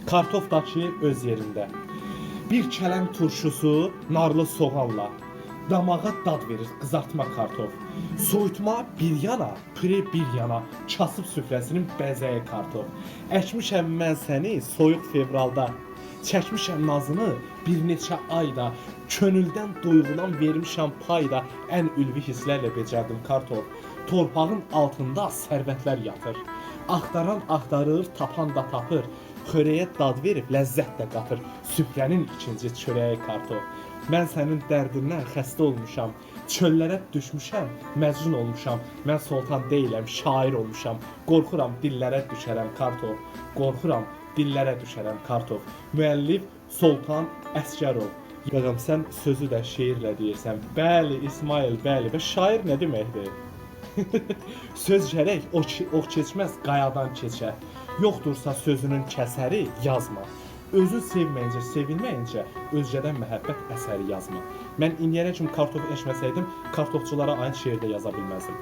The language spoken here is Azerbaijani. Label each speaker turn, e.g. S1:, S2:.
S1: Kartofdakı öz yerində. Bir kələm turşusu narlı soğanla damağa dad verir qızartma kartof. Soyutma bir yana, püre bir yana, kasıb süfrəsinin bəzəyi kartof. Əkmişəm mən səni soyuq fevralda, çəkmişəm nazını bir neçə ayda, könüldən duyğudan vermişəm payda, ən ülvi hisslərlə becərdim kartof. Torpağın altında sərvətlər yatır. Axtaran axtarır, tapan da tapır. Xörəyə dad verib ləzzət də qatır. Süfrənin ikinci çörəyi kartof. Mən sənin dərdindən xəstə olmuşam. Çöllərə düşmüşəm, məcnun olmuşam. Mən sultan deyiləm, şair olmuşam. Qorxuram dillərə düşərəm kartof. Qorxuram dillərə düşərəm kartof. Müəllif Sultan Əsgərov. Yığım sən sözü də şeirlə deyirsən. Bəli İsmail, bəli. Və şair nə deməkdir? Söz gərək ox keçməz, qayadan keçər. Yoxdursa sözünün kəsəri yazma. Özün sevməyincə, sevilməyincə özgədən məhəbbət əsəri yazma. Mən indiyənə kimi kartof eşməsəydim, kartofçulara aid şeirdə yaza bilməzdim.